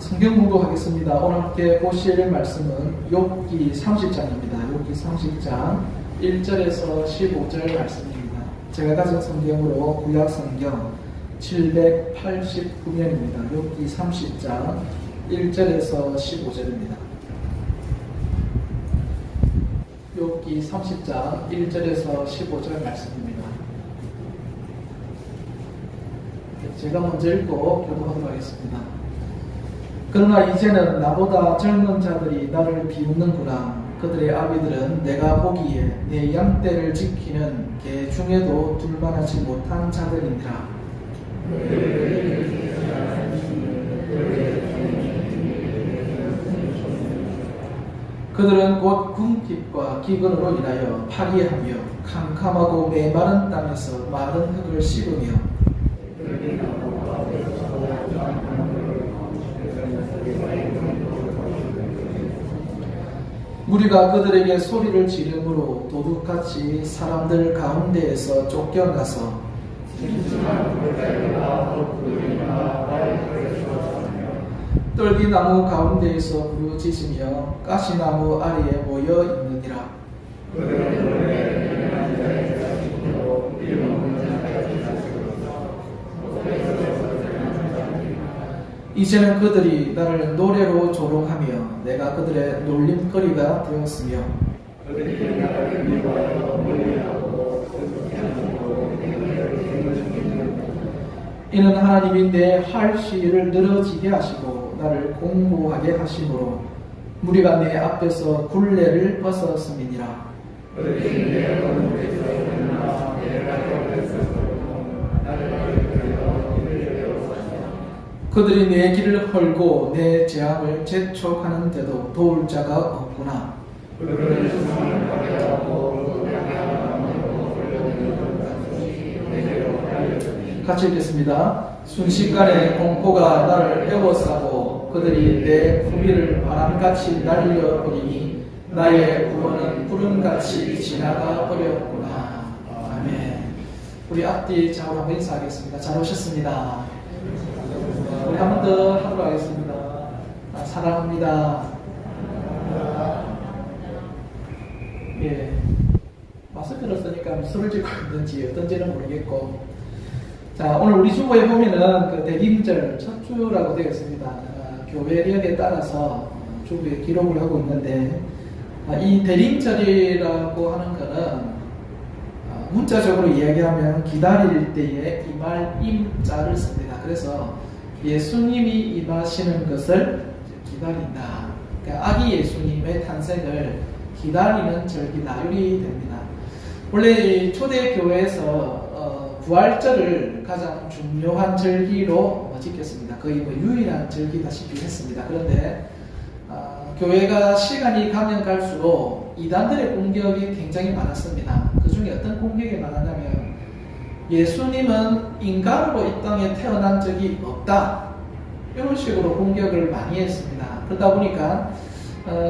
성경 공부하겠습니다. 오늘 함께 보실 말씀은 욥기 30장입니다. 욥기 30장 1절에서 15절 말씀입니다. 제가 가진 성경으로 구약 성경 789면입니다. 욥기 30장 1절에서 15절입니다. 욥기 30장 1절에서 15절 말씀입니다. 제가 먼저 읽고 교독하도록 하겠습니다. 그러나 이제는 나보다 젊은 자들이 나를 비웃는구나. 그들의 아비들은 내가 보기에 내 양떼를 지키는 개 중에도 둘만하지 못한 자들이니라. 그들은 곧 궁핍과 기근으로 인하여 파리하며 캄캄하고 메마른 땅에서 마른 흙을 씹으며 무리가 그들에게 소리를 지르므로 도둑같이 사람들 가운데에서 쫓겨나서 떨기나무 가운데에서 부르짖으며 가시나무 아래에 모여 있느니라. 이제는 그들이 나를 노래로 조롱하며 내가 그들의 놀림거리가 되었으며 이는 하나님이 내 활시를 늘어지게 하시고 나를 공고하게 하심으로 무리가 내 앞에서 굴레를 벗었음이니라. 그들이 내 길을 헐고 내 재앙을 재촉하는데도 도울 자가 없구나. 같이 읽겠습니다. 순식간에 공포가 나를 에워싸고 그들이 내 후비를 바람같이 날려버리니 나의 구원은 구름같이 지나가 버렸구나. 아멘. 우리 앞뒤 좌우로 한번 인사하겠습니다. 잘 오셨습니다. 우리 한 번 더 하도록 하겠습니다. 사랑합니다. 예, 마스크를 쓰니까 미소를 짓고 있는지 어떤지는 모르겠고, 자, 오늘 우리 주보에 보면은 그 대림절 첫 주라고 되어 있습니다. 교회력에 따라서 주보에 기록을 하고 있는데, 이 대림절이라고 하는 거는 문자적으로 이야기하면 기다릴 때에 임할 임자를 씁니다. 그래서 예수님이 임하시는 것을 기다린다. 그러니까 아기 예수님의 탄생을 기다리는 절기다. 이렇게 됩니다. 원래 초대교회에서 부활절을 가장 중요한 절기로 지켰습니다. 거의 유일한 절기다시피 했습니다. 그런데 교회가 시간이 가면 갈수록 이단들의 공격이 굉장히 많았습니다. 그 중에 어떤 공격이 많았냐면 예수님은 인간으로 이 땅에 태어난 적이 없다. 이런 식으로 공격을 많이 했습니다. 그러다 보니까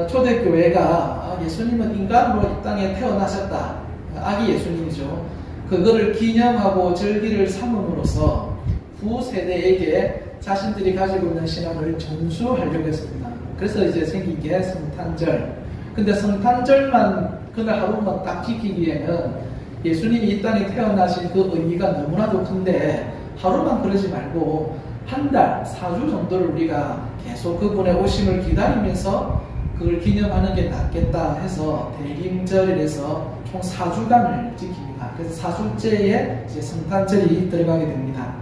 초대교회가 예수님은 인간으로 이 땅에 태어나셨다. 아기 예수님이죠. 그거를 기념하고 절기를 삼음으로써 후세대에게 자신들이 가지고 있는 신앙을 전수하려고 했습니다. 그래서 이제 생긴 게 성탄절. 근데 성탄절만 그날 하루만 딱 지키기에는 예수님이 이 땅에 태어나신 그 의미가 너무나도 큰데 하루만 그러지 말고 한 달, 4주 정도를 우리가 계속 그분의 오심을 기다리면서 그걸 기념하는 게 낫겠다 해서 대림절에서 총 4주간을 지킵니다. 그래서 4주째에 이제 성탄절이 들어가게 됩니다.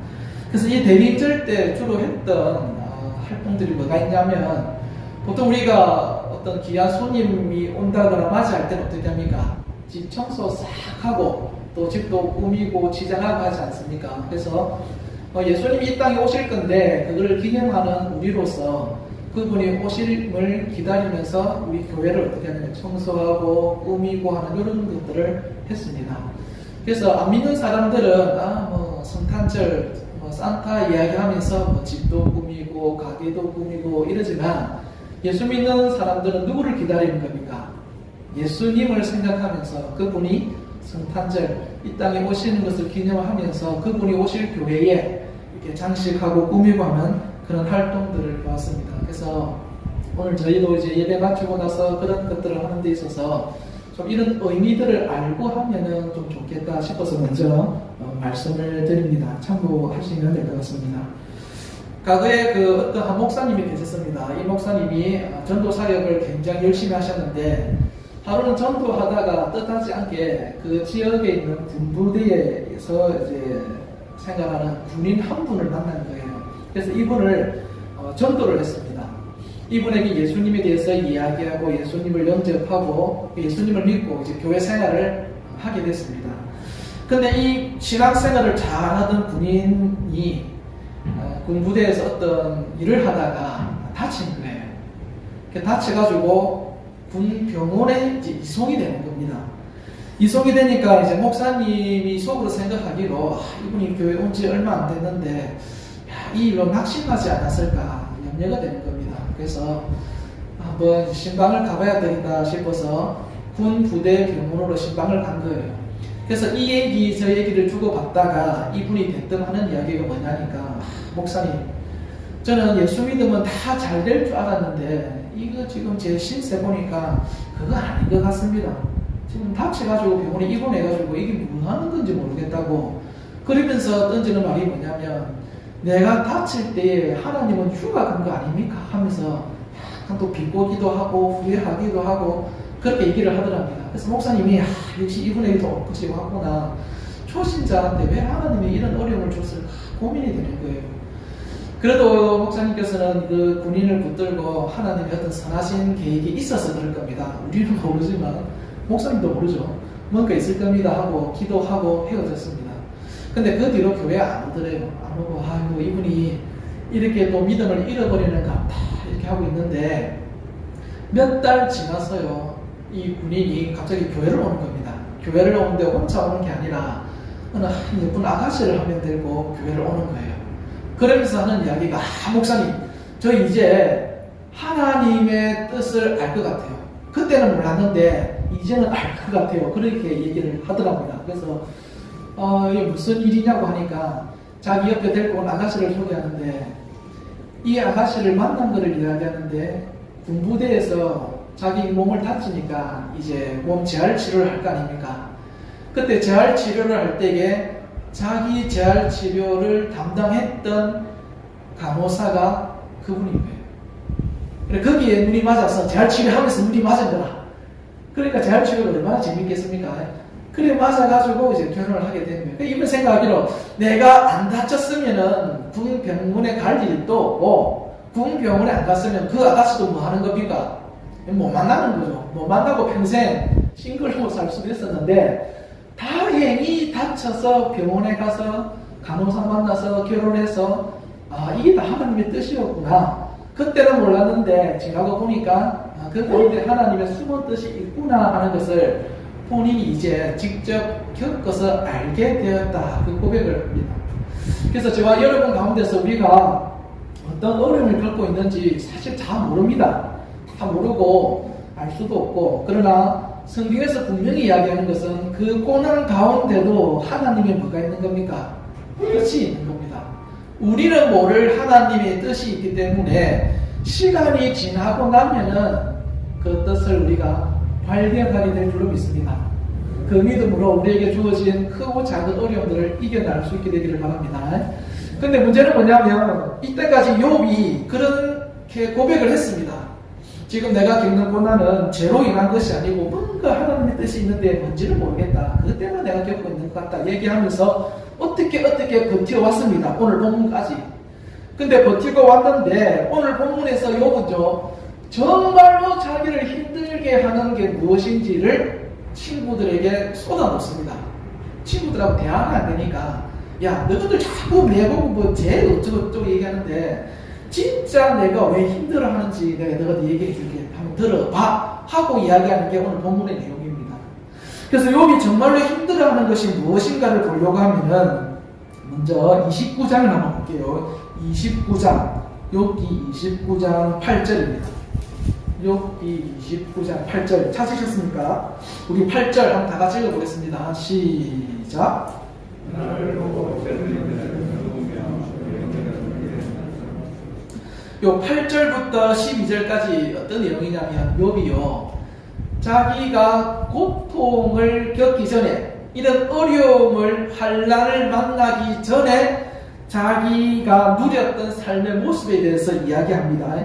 그래서 이 대림절 때 주로 했던 활동들이 뭐가 있냐면 보통 우리가 어떤 귀한 손님이 온다거나 맞이할 때는 어떻게 합니까? 집 청소 싹 하고 또 집도 꾸미고 치장하고 하지 않습니까? 그래서 예수님이 이 땅에 오실 건데 그걸 기념하는 우리로서 그분이 오심을 기다리면서 우리 교회를 어떻게 하냐면 청소하고 꾸미고 하는 이런 것들을 했습니다. 그래서 안 믿는 사람들은 성탄절 산타 이야기하면서 집도 꾸미고 가게도 꾸미고 이러지만 예수 믿는 사람들은 누구를 기다리는 겁니까? 예수님을 생각하면서 그분이 성탄절 이 땅에 오시는 것을 기념하면서 그분이 오실 교회에 이렇게 장식하고 꾸미고 하는 그런 활동들을 보았습니다. 그래서 오늘 저희도 이제 예배 마치고 나서 그런 것들을 하는 데 있어서 좀 이런 의미들을 알고 하면은 좀 좋겠다 싶어서 먼저 말씀을 드립니다. 참고하시면 될 것 같습니다. 과거에 어떤 한 목사님이 계셨습니다. 이 목사님이 전도 사역을 굉장히 열심히 하셨는데 하루는 전도하다가 뜻하지 않게 그 지역에 있는 군부대에서 이제 생활하는 군인 한 분을 만난 거예요. 그래서 이분을 전도를 했습니다. 이분에게 예수님에 대해서 이야기하고 예수님을 영접하고 예수님을 믿고 이제 교회 생활을 하게 됐습니다. 근데 이 신앙생활을 잘하던 군인이 군부대에서 어떤 일을 하다가 다친 거예요. 다쳐가지고 군 병원에 이제 이송이 되는 겁니다. 이송이 되니까 이제 목사님이 속으로 생각하기로 이분이 교회 온 지 얼마 안 됐는데 이 일로 낙심하지 않았을까 염려가 되는 겁니다. 그래서 한번 신방을 가봐야 되겠다 싶어서 군 부대 병원으로 신방을 간 거예요. 그래서 이 얘기 저 얘기를 주고받다가 이분이 대뜸 하는 이야기가 뭐냐니까 목사님, 저는 예수 믿으면 다 잘 될 줄 알았는데 이거 지금 제 신세 보니까 그거 아닌 것 같습니다. 지금 다쳐가지고 병원에 입원해가지고 이게 뭐 하는 건지 모르겠다고 그러면서 던지는 말이 뭐냐면 내가 다칠 때 하나님은 휴가 간 거 아닙니까? 하면서 약간 또 비꼬기도 하고 후회하기도 하고 그렇게 얘기를 하더랍니다. 그래서 목사님이 역시 이분에게 더 엊그지고 하구나. 초신자한테 왜 하나님이 이런 어려움을 줬을까 고민이 되는 거예요. 그래도 목사님께서는 그 군인을 붙들고 하나님의 어떤 선하신 계획이 있어서 그럴 겁니다. 우리는 모르지만 목사님도 모르죠. 뭔가 있을 겁니다 하고 기도하고 헤어졌습니다. 근데 그 뒤로 교회 안 오더래요. 안 오고 아이고 이분이 이렇게 또 믿음을 잃어버리는 것 같다 이렇게 하고 있는데 몇 달 지나서요. 이 군인이 갑자기 교회를 오는 겁니다. 교회를 오는데 혼자 오는 게 아니라 어느 한 예쁜 아가씨를 하면 되고 교회를 오는 거예요. 그러면서 하는 이야기가 목사님 저 이제 하나님의 뜻을 알 것 같아요. 그때는 몰랐는데 이제는 알 것 같아요. 그렇게 얘기를 하더랍니다. 그래서 이게 무슨 일이냐고 하니까 자기 옆에 데리고 온 아가씨를 소개하는데 이 아가씨를 만난 것을 이야기하는데 군부대에서 자기 몸을 다치니까 이제 몸 재활 치료를 할 거 아닙니까? 그때 재활 치료를 할 때에 자기 재활 치료를 담당했던 간호사가 그분인 거예요. 거기에 눈이 맞아서 재활 치료하면서 눈이 맞은 거라. 그러니까 재활 치료가 얼마나 재밌겠습니까? 그래 맞아가지고 이제 결혼을 하게 된 거예요. 이분 생각하기로 내가 안 다쳤으면은 군 병원에 갈 일도 없고 군 병원에 안 갔으면 그 아가씨도 뭐 하는 겁니까? 못 만나는 거죠. 못 만나고 평생 싱글로 살 수도 있었는데 다행히 다쳐서 병원에 가서 간호사 만나서 결혼해서 이게 다 하나님의 뜻이었구나. 그때는 몰랐는데 지나고 보니까 그 가운데 하나님의 숨은 뜻이 있구나 하는 것을 본인이 이제 직접 겪어서 알게 되었다. 그 고백을 합니다. 그래서 저와 여러분 가운데서 우리가 어떤 어려움을 겪고 있는지 사실 잘 모릅니다. 다 모르고 알 수도 없고 그러나 성경에서 분명히 이야기하는 것은 그 고난 가운데도 하나님의 뭐가 있는 겁니까? 뜻이 있는 겁니다. 우리는 모를 하나님의 뜻이 있기 때문에 시간이 지나고 나면은 그 뜻을 우리가 발견하게 될 줄로 믿습니다. 그 믿음으로 우리에게 주어진 크고 작은 어려움들을 이겨낼 수 있게 되기를 바랍니다. 근데 문제는 뭐냐면 이때까지 욥이 그렇게 고백을 했습니다. 지금 내가 겪는 고난은 죄로 인한 것이 아니고 뭔가 하나님의 뜻이 있는데 뭔지를 모르겠다. 그것 때문에 내가 겪고 있는 것 같다. 얘기하면서 어떻게 버텨왔습니다. 오늘 본문까지. 근데 버티고 왔는데 오늘 본문에서 욥은요. 정말로 자기를 힘들게 하는 게 무엇인지를 친구들에게 쏟아놓습니다. 친구들하고 대화가 안 되니까 야 너희들 자꾸 내보고 뭐 죄 어쩌고저쩌고 얘기하는데 진짜 내가 왜 힘들어하는지 내가 너한테 얘기해 줄게. 한번 들어봐 하고 이야기하는 게 오늘 본문의 내용입니다. 그래서 욥이 정말로 힘들어하는 것이 무엇인가를 보려고 하면은 먼저 29장을 한번 볼게요. 29장 욥기 29장 8절입니다. 욥기 29장 8절 찾으셨습니까? 우리 8절 한번 다 같이 읽어보겠습니다. 시작. 요 8절부터 12절까지 어떤 내용이냐면 욥이요, 자기가 고통을 겪기 전에, 이런 어려움을, 환난을 만나기 전에 자기가 누렸던 삶의 모습에 대해서 이야기합니다.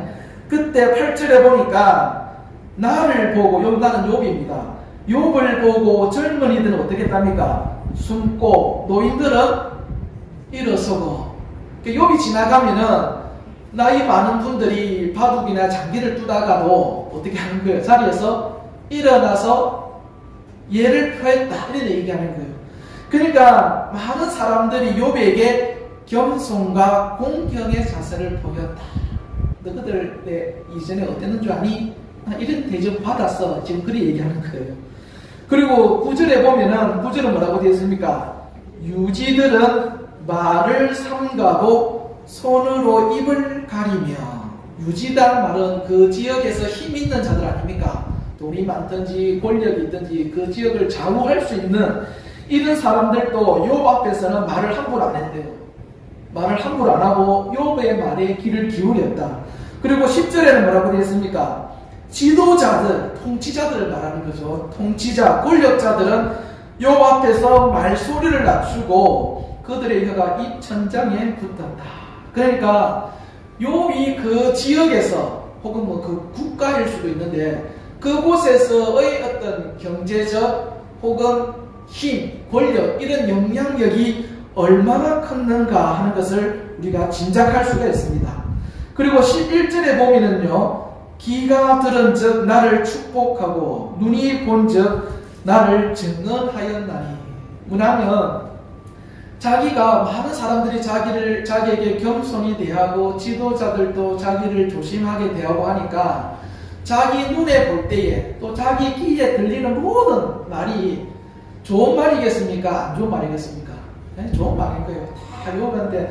그때 8절에 보니까 나를 보고, 나는 욥입니다. 욥을 보고 젊은이들은 어떻게 했답니까? 숨고 노인들은 일어서고. 욥이 지나가면은 나이 많은 분들이 바둑이나 장기를 두다가도 어떻게 하는 거예요? 자리에서 일어나서 예를 표했다, 이런 얘기하는 거예요. 그러니까 많은 사람들이 욥에게 겸손과 공경의 자세를 보였다. 너희들 내 이전에 어땠는 줄 아니? 이런 대접 받았어. 지금 그리 얘기하는 거예요. 그리고 9절에 보면은, 9절은 뭐라고 되어 있습니까? 유지들은 말을 삼가고 손으로 입을 가리며. 유지단 말은 그 지역에서 힘 있는 자들 아닙니까? 돈이 많든지 권력이 있든지 그 지역을 좌우할 수 있는 이런 사람들도 욥 앞에서는 말을 함부로 안 했대요. 말을 함부로 안 하고 욥의 말에 귀를 기울였다. 그리고 10절에는 뭐라고 되어 있습니까? 지도자들, 통치자들을 말하는 거죠. 통치자, 권력자들은 욥 앞에서 말소리를 낮추고 그들의 혀가 입천장에 붙었다. 그러니까 욥이 그 지역에서 혹은 뭐 그 국가일 수도 있는데 그곳에서의 어떤 경제적 혹은 힘, 권력, 이런 영향력이 얼마나 컸는가 하는 것을 우리가 짐작할 수가 있습니다. 그리고 11절에 보면은요, 귀가 들은 즉 나를 축복하고 눈이 본 즉 나를 증언하였나니. 뭐냐면 자기가, 많은 사람들이 자기에게 겸손히 대하고 지도자들도 자기를 조심하게 대하고 하니까 자기 눈에 볼 때에 또 자기 귀에 들리는 모든 말이 좋은 말이겠습니까? 안 좋은 말이겠습니까? 네? 좋은 말일 거예요. 다 욥한테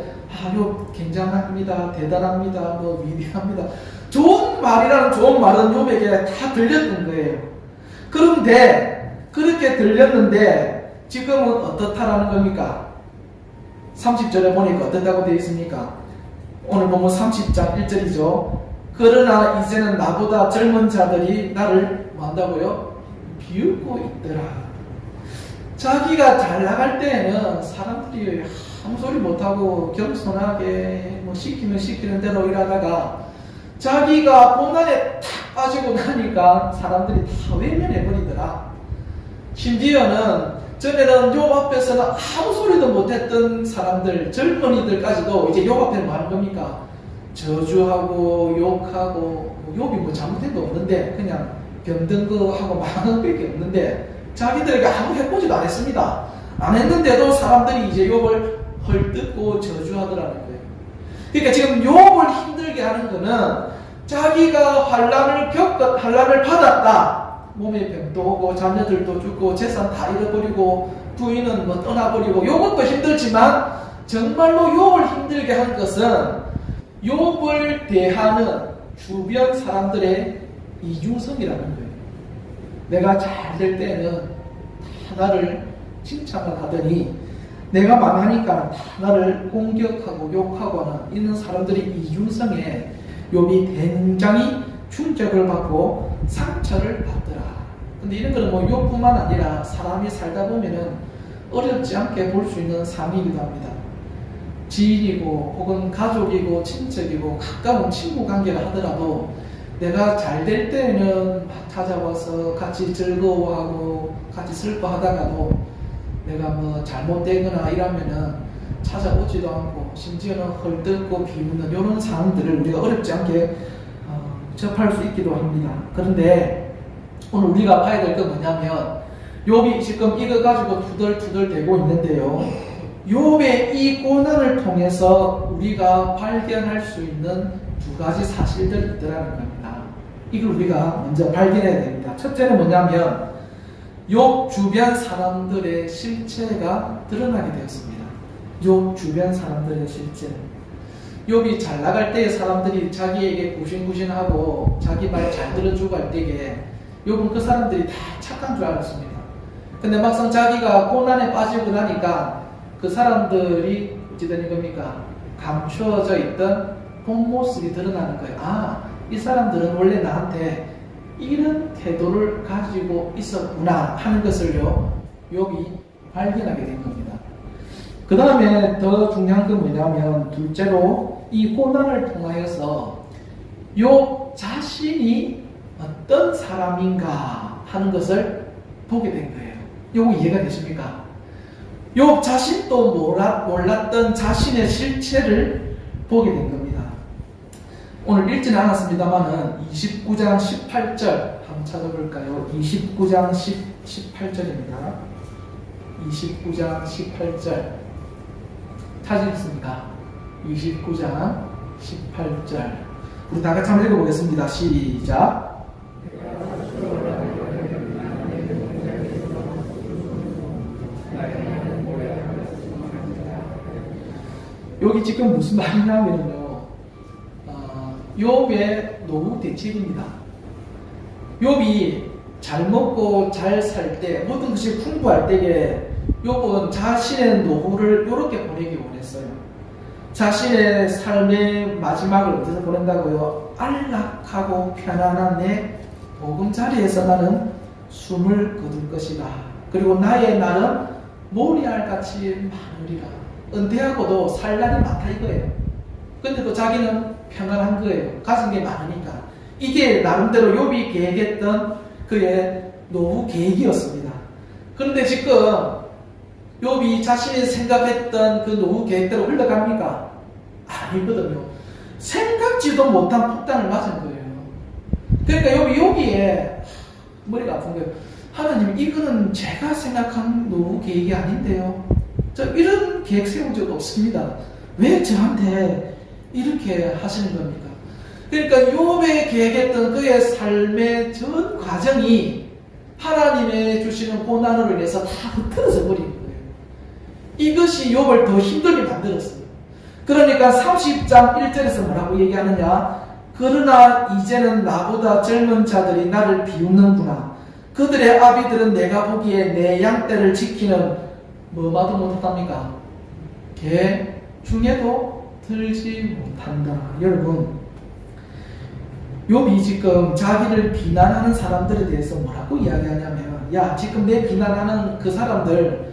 욥 굉장합니다, 대단합니다, 뭐 위대합니다. 좋은 말이라는 좋은 말은 욥에게 다 들렸던 거예요. 그런데 그렇게 들렸는데 지금은 어떻다라는 겁니까? 30절에 보니까 어떻다고 되어 있습니까? 오늘 보면 30장 1절이죠. 그러나 이제는 나보다 젊은 자들이 나를 뭐 한다고요? 비웃고 있더라. 자기가 잘 나갈 때에는 사람들이 아무 소리 못하고 겸손하게 뭐 시키면 시키는 대로 일하다가 자기가 고난에 탁 빠지고 나니까 사람들이 다 외면해버리더라. 심지어는 전에는 욥 앞에서는 아무 소리도 못했던 사람들, 젊은이들까지도 이제 욥 앞에 뭐 하는 겁니까? 저주하고 욕하고, 욥이 뭐 잘못한 거 없는데 그냥 병든 거 하고 망한 것밖에 없는데 자기들에게 아무 해코지도 안 했습니다. 안 했는데도 사람들이 이제 욥을 헐뜯고 저주하더라는 거예요. 그러니까 지금 욥을 힘들게 하는 거는 자기가 환난을 받았다. 몸에 병도 오고 자녀들도 죽고 재산 다 잃어버리고 부인은 뭐 떠나버리고 이것도 힘들지만 정말로 욥을 힘들게 한 것은 욥을 대하는 주변 사람들의 이중성이라는 거예요. 내가 잘 될 때는 다 나를 칭찬을 하더니 내가 망하니까 다 나를 공격하고 욕하고 하는 이런 사람들의 이중성에 욥이 굉장히 충격을 받고 상처를 받더라. 근데 이런 거는 뭐 욥뿐만 아니라 사람이 살다 보면은 어렵지 않게 볼 수 있는 상이기도 합니다. 지인이고 혹은 가족이고 친척이고 가까운 친구 관계를 하더라도 내가 잘 될 때는 막 찾아와서 같이 즐거워하고 같이 슬퍼하다가도 내가 뭐 잘못되거나 이러면은 찾아오지도 않고 심지어는 헐뜯고 비웃는 이런 상황들을 우리가 어렵지 않게 접할 수 있기도 합니다. 그런데 오늘 우리가 봐야 될 건 뭐냐면 욥이 지금 이거 가지고 투덜투덜 대고 있는데요. 욥의 이 고난을 통해서 우리가 발견할 수 있는 두 가지 사실들이 있더라는 겁니다. 이걸 우리가 먼저 발견해야 됩니다. 첫째는 뭐냐면 욥 주변 사람들의 실체가 드러나게 되었습니다. 욥 주변 사람들의 실체. 욥이 잘 나갈 때의 사람들이 자기에게 구신구신하고 자기 말 잘 들어주고 할 때에 욥은 그 사람들이 다 착한 줄 알았습니다. 근데 막상 자기가 고난에 빠지고 나니까 그 사람들이 어찌 되는 겁니까? 감추어져 있던 본 모습이 드러나는 거예요. 아, 이 사람들은 원래 나한테 이런 태도를 가지고 있었구나 하는 것을요, 욥이 발견하게 된 겁니다. 그 다음에 더 중요한 건 뭐냐면, 둘째로 이 고난을 통하여서 욥 자신이 어떤 사람인가 하는 것을 보게 된 거예요. 이거 이해가 되십니까? 욥 자신도 몰랐던 자신의 실체를 보게 된 겁니다. 오늘 읽지는 않았습니다만은 29장 18절 한번 찾아볼까요? 29장 18절입니다. 29장 18절 찾으셨습니까? 29장 18절 우리 다 같이 한번 읽어보겠습니다. 시작. 여기 지금 무슨 말이냐면요, 욥의 노후 대책입니다. 욥이 잘 먹고 잘 살 때, 모든 것이 풍부할 때에 욥은 자신의 노후를 이렇게 보내기 원했어요. 자신의 삶의 마지막을 어디서 보낸다고요? 안락하고 편안한 내 보금자리에서 나는 숨을 거둘 것이다. 그리고 나의 날은 모리알같이 많으리라. 은퇴하고도 살 날이 많다 이거예요. 근데 또 자기는 평안한 거예요. 가진 게 많으니까. 이게 나름대로 욥이 계획했던 그의 노후 계획이었습니다. 그런데 지금 욥이 자신이 생각했던 그 노후 계획대로 흘러갑니까? 아니거든요. 생각지도 못한 폭탄을 맞은 거예요. 그러니까 욥이 여기에 머리가 아픈 거예요. 하나님, 이거는 제가 생각한 노후 계획이 아닌데요. 저 이런 계획 세운 적 없습니다. 왜 저한테 이렇게 하시는 겁니까? 그러니까 욥이 계획했던 그의 삶의 전 과정이 하나님의 주시는 고난으로 인해서 다 흐트러져 버린 거예요. 이것이 욥을 더 힘들게 만들었어요. 그러니까 30장 1절에서 뭐라고 얘기하느냐? 그러나 이제는 나보다 젊은 자들이 나를 비웃는구나. 그들의 아비들은 내가 보기에 내 양떼를 지키는 뭐마도 못한답니까? 개 중에도 들지 못한다. 여러분, 욥이 지금 자기를 비난하는 사람들에 대해서 뭐라고 이야기하냐면, 야, 지금 내 비난하는 그 사람들,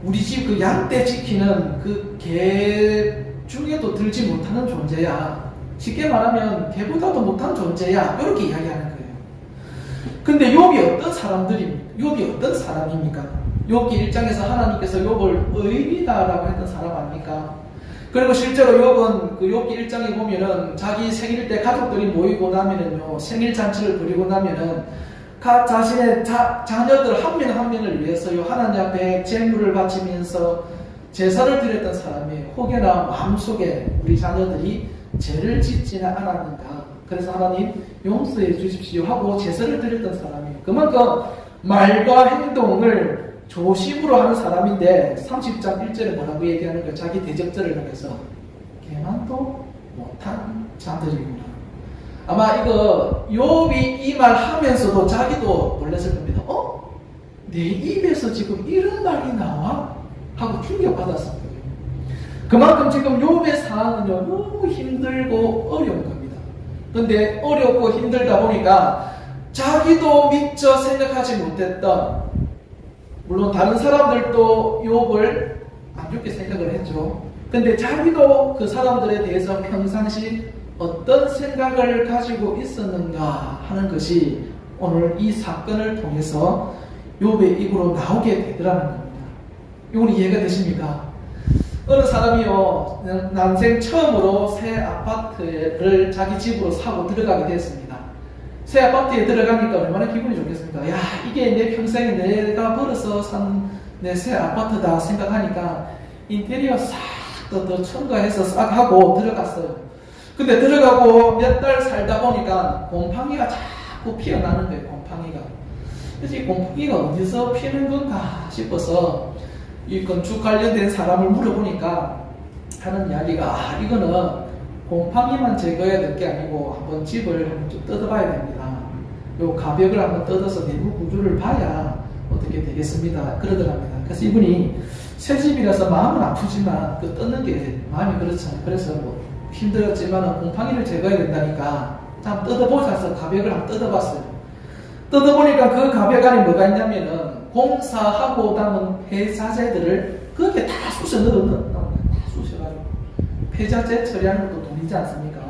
우리 집 그 양떼 지키는 그 개 중에도 들지 못하는 존재야. 쉽게 말하면 개보다도 못한 존재야. 이렇게 이야기하는 거예요. 근데 욥이 어떤 사람들입니까? 욥이 어떤 사람입니까? 욥기 1장에서 하나님께서 욥을 의인이다라고 했던 사람 아닙니까? 그리고 실제로 욥은 그 욥기 1장에 보면은 자기 생일 때 가족들이 모이고 나면은요, 생일 잔치를 부리고 나면은 자신의 자녀들 한 명 한 명을 위해서요, 하나님 앞에 제물을 바치면서 제사를 드렸던 사람이에요. 혹여나 마음속에 우리 자녀들이 죄를 짓지는 않았는가, 그래서 하나님 용서해 주십시오 하고 제사를 드렸던 사람이에요. 그만큼 말과 행동을 조심으로 하는 사람인데 30장 1절에 뭐라고 얘기하는 거예요? 자기 대적절을 하면서 개만도 못한 자들이구나. 아마 이거 욥이 이 말 하면서도 자기도 놀랐을 겁니다. 내 입에서 지금 이런 말이 나와? 하고 충격받았을 거예요. 그만큼 지금 욥의 상황은요, 너무 힘들고 어려운 겁니다. 근데 어렵고 힘들다 보니까 자기도 미처 생각하지 못했던, 물론 다른 사람들도 욥을 안 좋게 생각을 했죠. 근데 자기도 그 사람들에 대해서 평상시 어떤 생각을 가지고 있었는가 하는 것이 오늘 이 사건을 통해서 욥의 입으로 나오게 되더라는 겁니다. 이건 이해가 되십니까? 어느 사람이요, 난생 처음으로 새 아파트를 자기 집으로 사고 들어가게 됐습니다. 새 아파트에 들어가니까 얼마나 기분이 좋겠습니까? 야, 이게 내 평생에 내가 벌어서 산 내 새 아파트다 생각하니까 인테리어 싹 더 첨가해서 싹 하고 들어갔어요. 근데 들어가고 몇 달 살다 보니까 곰팡이가 자꾸 피어나는 거예요. 곰팡이가. 그래서 이 곰팡이가 어디서 피는 건가 싶어서 이 건축 관련된 사람을 물어보니까 하는 이야기가, 이거는 곰팡이만 제거해야 될 게 아니고 한번 집을 좀 뜯어봐야 됩니다. 요 가벽을 한번 뜯어서 내부 구조를 봐야 어떻게 되겠습니다. 그러더랍니다. 그래서 이분이 새 집이라서 마음은 아프지만 그 뜯는 게 마음이 그렇잖아요. 그래서 뭐 힘들었지만 곰팡이를 제거해야 된다니까 참 뜯어보자 해서 가벽을 한번 뜯어봤어요. 뜯어보니까 그 가벽 안에 뭐가 있냐면은 공사하고 남은 폐자재들을 거기에 다 쑤셔 넣어놓는 다 쑤셔가지고 폐자재 처리하는 것도 돈이지 않습니까?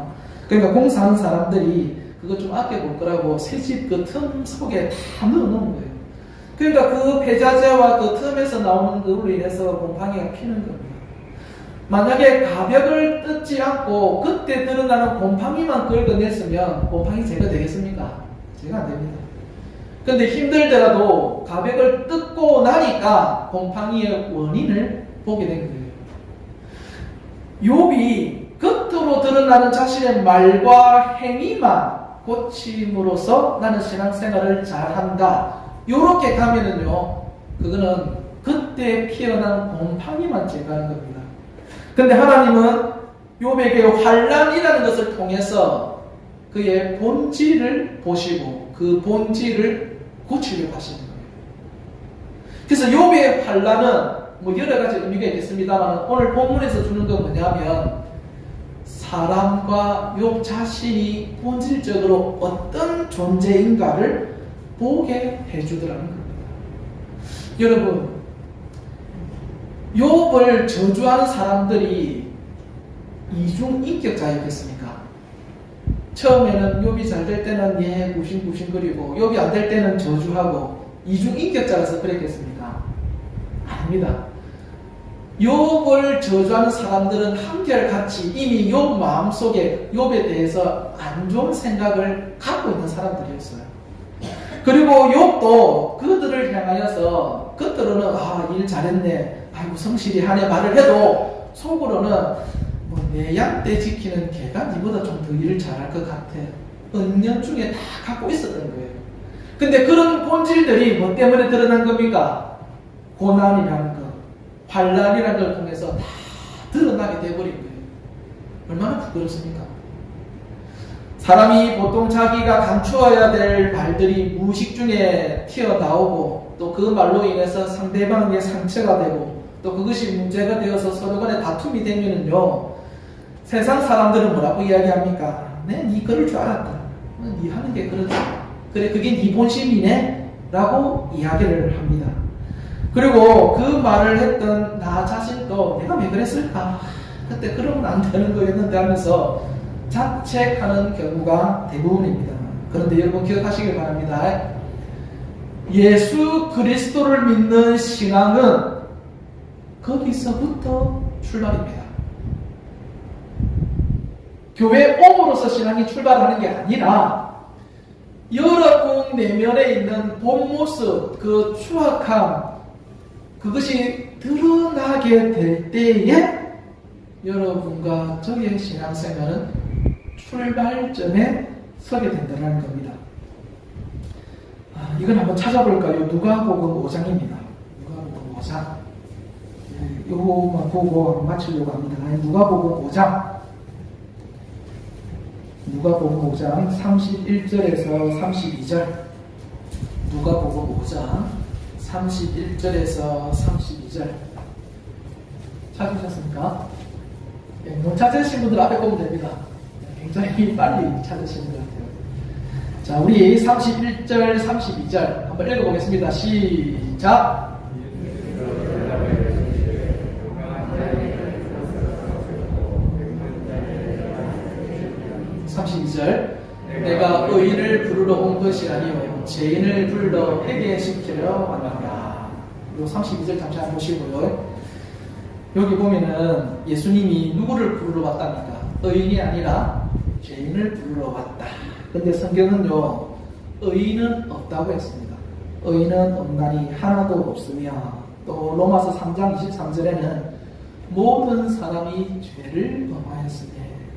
그러니까 공사하는 사람들이 그거 좀 아껴볼 거라고 새집 그 틈 속에 다 넣어놓은 거예요. 그러니까 그 폐자재와 그 틈에서 나오는 그로 인해서 곰팡이가 피는 겁니다. 만약에 가벽을 뜯지 않고 그때 드러나는 곰팡이만 긁어냈으면 곰팡이 제거되겠습니까? 제거 안 됩니다. 근데 힘들더라도 가벽을 뜯고 나니까 곰팡이의 원인을 보게 된 거예요. 욥이 겉으로 드러나는 자신의 말과 행위만 고침으로써 나는 신앙생활을 잘한다. 요렇게 가면은요, 그거는 그때 피어난 곰팡이만 제거하는 겁니다. 근데 하나님은 욥에게 환난이라는 것을 통해서 그의 본질을 보시고 그 본질을 고치려고 하시는 거예요. 그래서 욥의 환난은 뭐 여러 가지 의미가 있겠습니다만 오늘 본문에서 주는 건 뭐냐면 사람과 욥 자신이 본질적으로 어떤 존재인가를 보게 해주더라는 겁니다. 여러분, 욥을 저주하는 사람들이 이중인격자였겠습니까? 처음에는 욥이 잘 될 때는 예 구신구신거리고 욥이 안 될 때는 저주하고 이중인격자라서 그랬겠습니까? 아닙니다. 욥을 저주하는 사람들은 한결같이 이미 욥 마음속에 욥에 대해서 안 좋은 생각을 갖고 있는 사람들이었어요. 그리고 욥도 그들을 향하여서 겉으로는 일 잘했네, 아이고 성실히 하네 말을 해도 속으로는 뭐 내 양 떼 지키는 개가 니보다 좀 더 일을 잘할 것 같아. 은연중에 다 갖고 있었던 거예요. 근데 그런 본질들이 뭐 때문에 드러난 겁니까? 고난이라는 것, 환난이라는 걸 통해서 다 드러나게 돼버린 거예요. 얼마나 부끄럽습니까? 사람이 보통 자기가 감추어야 될 말들이 무의식 중에 튀어나오고 또 그 말로 인해서 상대방에게 상처가 되고 또 그것이 문제가 되어서 서로 간에 다툼이 되면은요, 세상 사람들은 뭐라고 이야기합니까? 네 그럴 줄 알았다. 네 하는 게 그렇지. 그래 그게 네 본심이네? 라고 이야기를 합니다. 그리고 그 말을 했던 나 자신도 내가 왜 그랬을까? 그때 그러면 안 되는 거였는데 하면서 자책하는 경우가 대부분입니다. 그런데 여러분 기억하시길 바랍니다. 예수 그리스도를 믿는 신앙은 거기서부터 출발입니다. 교회 옴으로써 신앙이 출발하는 게 아니라 여러분 내면에 있는 본 모습, 그 추악함, 그것이 드러나게 될 때에 여러분과 저의 신앙생활은 출발점에 서게 된다는 겁니다. 이건 한번 찾아볼까요? 누가복음 5장입니다. 누가복음 5장. 이거만 보고 한번 마치려고 합니다. 누가복음 5장. 누가복음 5장 31절에서 32절. 누가복음 5장 31절에서 32절. 찾으셨습니까? 못 찾으신 분들 앞에 보면 됩니다. 굉장히 빨리 찾으시는 것 같아요. 자, 우리 31절, 32절 한번 읽어보겠습니다. 시작! 32절. 내가 의인을 부르러 온 것이 아니요 죄인을 불러 회개시키려 왔노라. 요 32절 잠시 한번 보시고요. 여기 보면은 예수님이 누구를 부르러 왔답니까? 의인이 아니라 죄인을 부르러 왔다. 근데 성경은요, 의인은 없다고 했습니다. 의인은 없나니 하나도 없으며, 또 로마서 3장 23절에는 모든 사람이 죄를 범하였으니.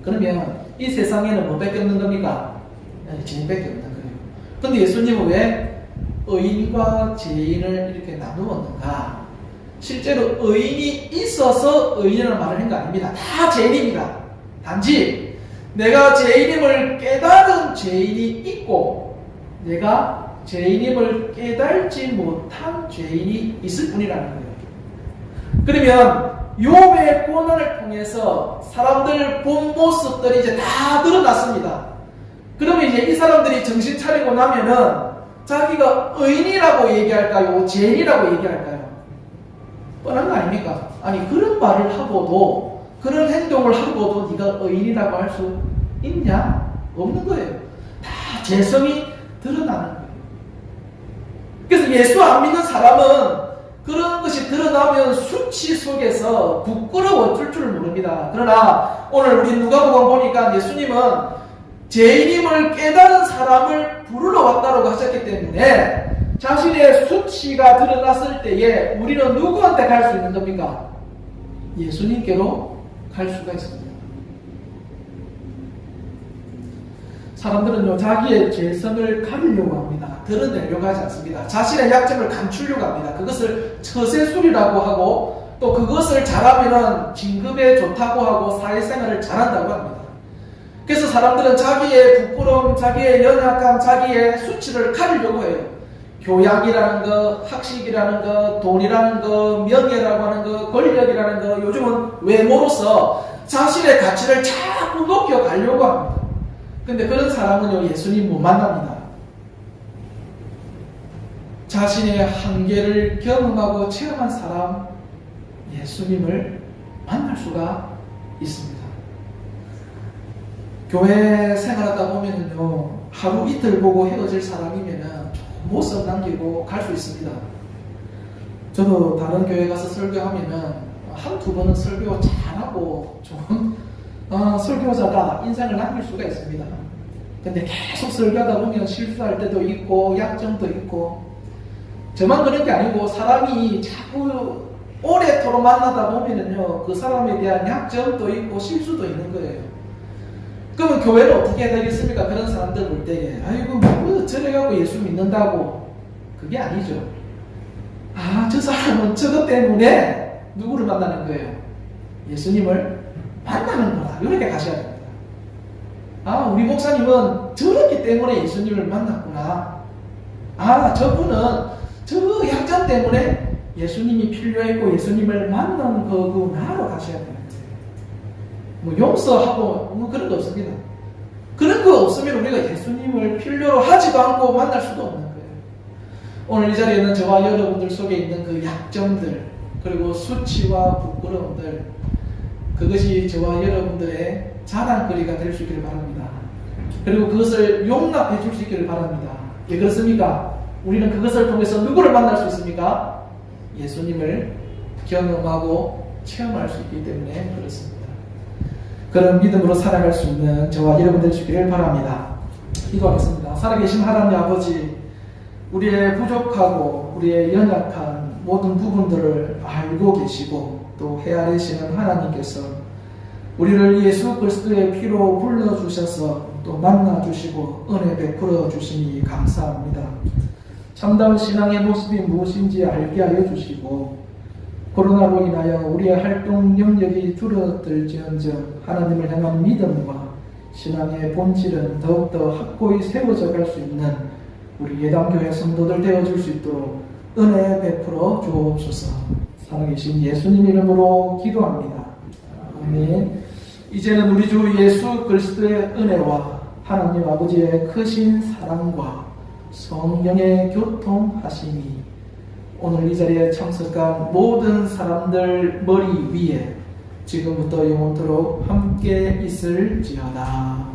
그러면 이 세상에는 뭐 밖에 없는 겁니까? 죄인밖에 없는 거예요. 근데 예수님은 왜 의인과 죄인을 이렇게 나누었는가? 실제로 의인이 있어서 의인이라는 말을 한 거 아닙니다. 다 죄인입니다. 단지 내가 죄인임을 깨달은 죄인이 있고 내가 죄인임을 깨달지 못한 죄인이 있을 뿐이라는 거예요. 그러면 욥의 고난을 통해서 사람들 본 모습들이 이제 다 드러났습니다. 그러면 이제 이 사람들이 정신 차리고 나면은 자기가 의인이라고 얘기할까요? 죄인이라고 얘기할까요? 뻔한 거 아닙니까? 아니, 그런 말을 하고도, 그런 행동을 하고도 네가 의인이라고 할 수 있냐? 없는 거예요. 다 죄성이 드러나는 거예요. 그래서 예수 안 믿는 사람은 그런 것이 드러나면 수치 속에서 부끄러워 줄 모릅니다. 그러나 오늘 우리 누가복음 보니까 예수님은 죄인임을 깨달은 사람을 부르러 왔다고 하셨기 때문에 자신의 수치가 드러났을 때에 우리는 누구한테 갈 수 있는 겁니까? 예수님께로 갈 수가 있습니다. 사람들은요, 자기의 죄성을 가리려고 합니다. 드러내려고 하지 않습니다. 자신의 약점을 감추려고 합니다. 그것을 처세술이라고 하고, 또 그것을 잘하면 진급에 좋다고 하고 사회생활을 잘한다고 합니다. 그래서 사람들은 자기의 부끄러움, 자기의 연약함, 자기의 수치를 가리려고 해요. 교양이라는 거, 학식이라는 거, 돈이라는 거, 명예라고 하는 거, 권력이라는 거, 요즘은 외모로서 자신의 가치를 자꾸 높여가려고 합니다. 근데 그런 사람은요, 예수님 못 만납니다. 자신의 한계를 경험하고 체험한 사람, 예수님을 만날 수가 있습니다. 교회 생활하다 보면요, 하루 이틀 보고 헤어질 사람이면은 모습 남기고 갈 수 있습니다. 저도 다른 교회 가서 설교하면은 한두 번은 설교 잘하고 좋은 설교자가 인상을 남길 수가 있습니다. 근데 계속 설교하다 보면 실수할 때도 있고 약점도 있고, 저만 그런 게 아니고 사람이 자꾸 오래도록 만나다 보면은요, 그 사람에 대한 약점도 있고 실수도 있는 거예요. 그러면 교회를 어떻게 해야 되겠습니까? 그런 사람들 볼 때에 아이고 뭐 저래갖고 예수 믿는다고, 그게 아니죠. 아, 저 사람은 저것 때문에 누구를 만나는 거예요? 예수님을 만나는구나, 이렇게 가셔야 됩니다. 아, 우리 목사님은 저렇기 때문에 예수님을 만났구나. 아, 저분은 저 약점 때문에 예수님이 필요했고 예수님을 만난 거구나로 가셔야 됩니다. 뭐 용서하고 뭐 그런 거 없습니다. 그런 거 없으면 우리가 예수님을 필요로 하지도 않고 만날 수도 없는 거예요. 오늘 이 자리에는 저와 여러분들 속에 있는 그 약점들, 그리고 수치와 부끄러움들, 그것이 저와 여러분들의 자랑거리가 될 수 있기를 바랍니다. 그리고 그것을 용납해 줄 수 있기를 바랍니다. 왜 그렇습니까? 우리는 그것을 통해서 누구를 만날 수 있습니까? 예수님을 경험하고 체험할 수 있기 때문에 그렇습니다. 그런 믿음으로 살아갈 수 있는 저와 여러분들 되시기를 바랍니다. 기도하겠습니다. 살아계신 하나님 아버지, 우리의 부족하고 우리의 연약한 모든 부분들을 알고 계시고 또 헤아리시는 하나님께서 우리를 예수 그리스도의 피로 불러주셔서 또 만나주시고 은혜 베풀어 주시니 감사합니다. 참다운 신앙의 모습이 무엇인지 알게 하여 주시고, 코로나로 인하여 우리의 활동 영역이 줄어들지언정 하나님을 향한 믿음과 신앙의 본질은 더욱더 확고히 세워져 갈 수 있는 우리 예당교회 성도들 되어줄 수 있도록 은혜 베풀어 주옵소서. 살아계신 예수님 이름으로 기도합니다. 아멘. 이제는 우리 주 예수 그리스도의 은혜와 하나님 아버지의 크신 사랑과 성령의 교통하심이 오늘 이 자리에 참석한 모든 사람들 머리 위에 지금부터 영원토록 함께 있을지어다.